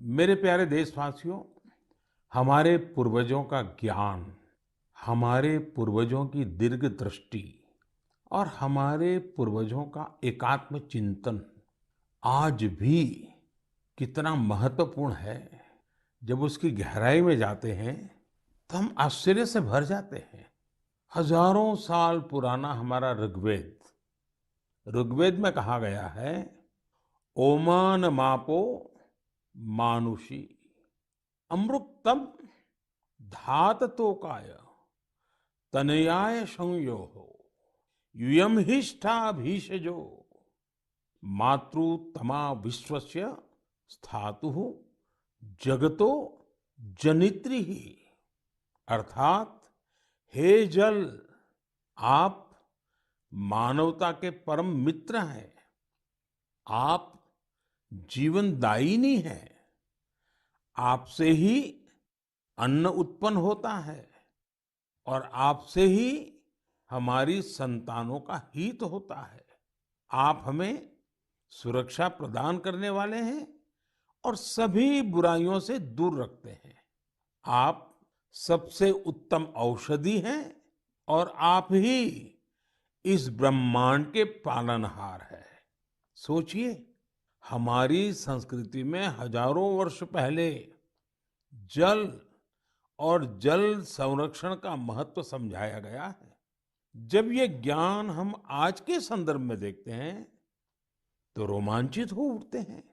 मेरे प्यारे देशवासियों, हमारे पूर्वजों का ज्ञान, हमारे पूर्वजों की दीर्घ दृष्टि और हमारे पूर्वजों का एकात्म चिंतन आज भी कितना महत्वपूर्ण है। जब उसकी गहराई में जाते हैं तो हम आश्चर्य से भर जाते हैं। हजारों साल पुराना हमारा ऋग्वेद, ऋग्वेद में कहा गया है, ओमान मापो मानुषी अमृतम धात तोकाय तनयाय संयोहो यूयम हिष्ठा भीषजो मातृतमा विश्वस्य स्थातु जगतो जनित्री ही। अर्थात, हे जल, आप मानवता के परम मित्र हैं। आप जीवनदायिनी हैं। आपसे ही अन्न उत्पन्न होता है और आपसे ही हमारी संतानों का हित होता है। आप हमें सुरक्षा प्रदान करने वाले हैं और सभी बुराइयों से दूर रखते हैं। आप सबसे उत्तम औषधि हैं और आप ही इस ब्रह्मांड के पालनहार हैं। सोचिए, हमारी संस्कृति में हजारों वर्ष पहले जल और जल संरक्षण का महत्व समझाया गया है। जब ये ज्ञान हम आज के संदर्भ में देखते हैं तो रोमांचित हो उठते हैं।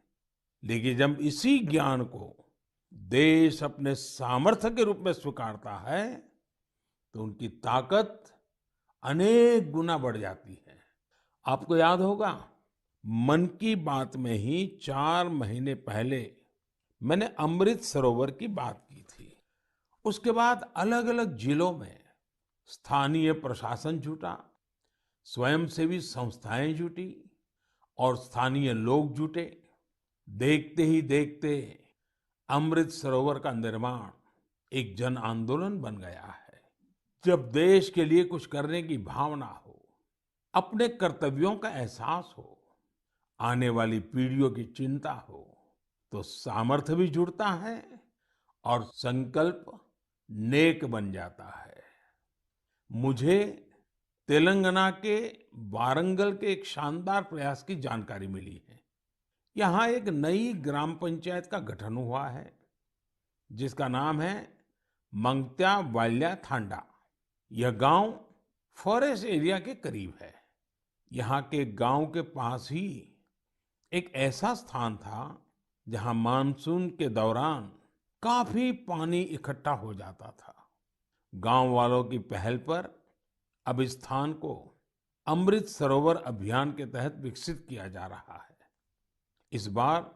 लेकिन जब इसी ज्ञान को देश अपने सामर्थ्य के रूप में स्वीकारता है तो उनकी ताकत अनेक गुना बढ़ जाती है। आपको याद होगा, मन की बात में ही 4 महीने पहले मैंने अमृत सरोवर की बात की थी। उसके बाद अलग अलग जिलों में स्थानीय प्रशासन जुटा, स्वयंसेवी संस्थाएं जुटी और स्थानीय लोग जुटे। देखते ही देखते अमृत सरोवर का निर्माण एक जन आंदोलन बन गया है। जब देश के लिए कुछ करने की भावना हो, अपने कर्तव्यों का एहसास हो, आने वाली पीढ़ियों की चिंता हो, तो सामर्थ्य भी जुड़ता है और संकल्प नेक बन जाता है। मुझे तेलंगाना के वारंगल के एक शानदार प्रयास की जानकारी मिली है। यहाँ एक नई ग्राम पंचायत का गठन हुआ है जिसका नाम है मंगत्या वाल्या थांडा। यह गांव फॉरेस्ट एरिया के करीब है। यहाँ के गांव के पास ही एक ऐसा स्थान था जहाँ मानसून के दौरान काफी पानी इकट्ठा हो जाता था। गांव वालों की पहल पर अब इस स्थान को अमृत सरोवर अभियान के तहत विकसित किया जा रहा है। इस बार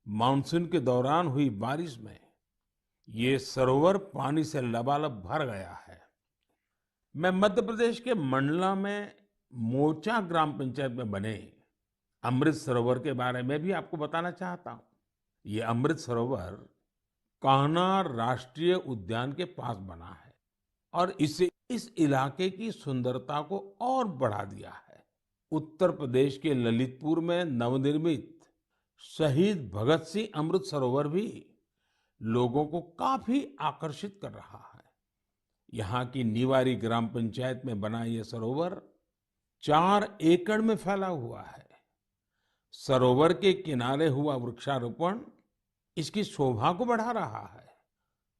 मानसून के दौरान हुई बारिश में ये सरोवर पानी से लबालब भर गया है। मैं मध्य प्रदेश के मंडला में मोचा ग्राम पंचायत में बने अमृत सरोवर के बारे में भी आपको बताना चाहता हूँ। ये अमृत सरोवर कान्हा राष्ट्रीय उद्यान के पास बना है और इससे इस इलाके की सुंदरता को और बढ़ा दिया है। उत्तर प्रदेश के ललितपुर में नवनिर्मित शहीद भगत सिंह अमृत सरोवर भी लोगों को काफी आकर्षित कर रहा है। यहाँ की निवारी ग्राम पंचायत में बना यह सरोवर 4 एकड़ में फैला हुआ है। सरोवर के किनारे हुआ वृक्षारोपण इसकी शोभा को बढ़ा रहा है।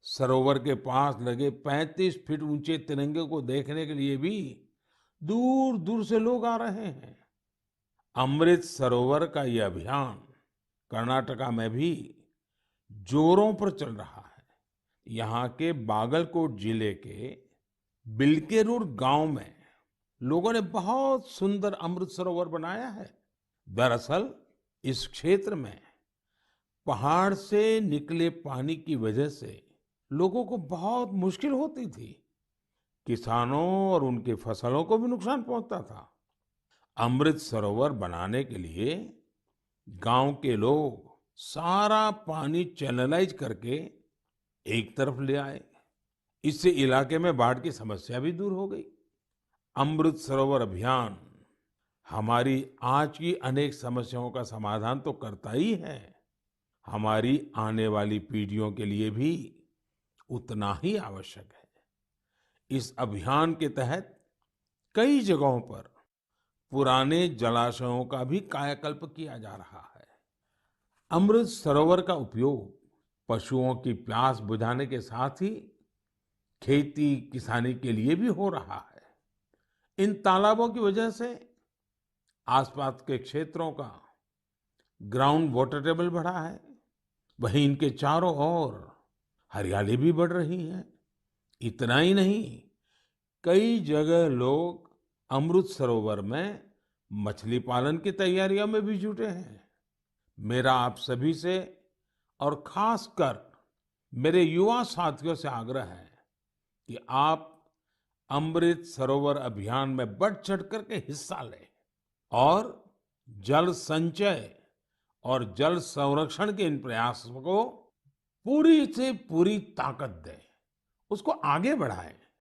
सरोवर के पास लगे 35 फीट ऊंचे तिरंगे को देखने के लिए भी दूर दूर से लोग आ रहे हैं। अमृत सरोवर का यह अभियान कर्नाटका में भी जोरों पर चल रहा है। यहाँ के बागलकोट जिले के बिल्केरूर गांव में लोगों ने बहुत सुंदर अमृत सरोवर बनाया है। दरअसल इस क्षेत्र में पहाड़ से निकले पानी की वजह से लोगों को बहुत मुश्किल होती थी। किसानों और उनकी फसलों को भी नुकसान पहुंचता था। अमृत सरोवर बनाने के लिए गांव के लोग सारा पानी चैनलाइज करके एक तरफ ले आए। इससे इलाके में बाढ़ की समस्या भी दूर हो गई। अमृत सरोवर अभियान हमारी आज की अनेक समस्याओं का समाधान तो करता ही है, हमारी आने वाली पीढ़ियों के लिए भी उतना ही आवश्यक है। इस अभियान के तहत कई जगहों पर पुराने जलाशयों का भी कायाकल्प किया जा रहा है। अमृत सरोवर का उपयोग पशुओं की प्यास बुझाने के साथ ही खेती किसानी के लिए भी हो रहा है। इन तालाबों की वजह से आसपास के क्षेत्रों का ग्राउंड वाटर टेबल बढ़ा है, वहीं इनके चारों ओर हरियाली भी बढ़ रही है। इतना ही नहीं, कई जगह लोग अमृत सरोवर में मछली पालन की तैयारियों में भी जुटे हैं। मेरा आप सभी से और खासकर मेरे युवा साथियों से आग्रह है कि आप अमृत सरोवर अभियान में बढ़ चढ़ करके हिस्सा लें और जल संचय और जल संरक्षण के इन प्रयासों को पूरी से पूरी ताकत दें, उसको आगे बढ़ाएं।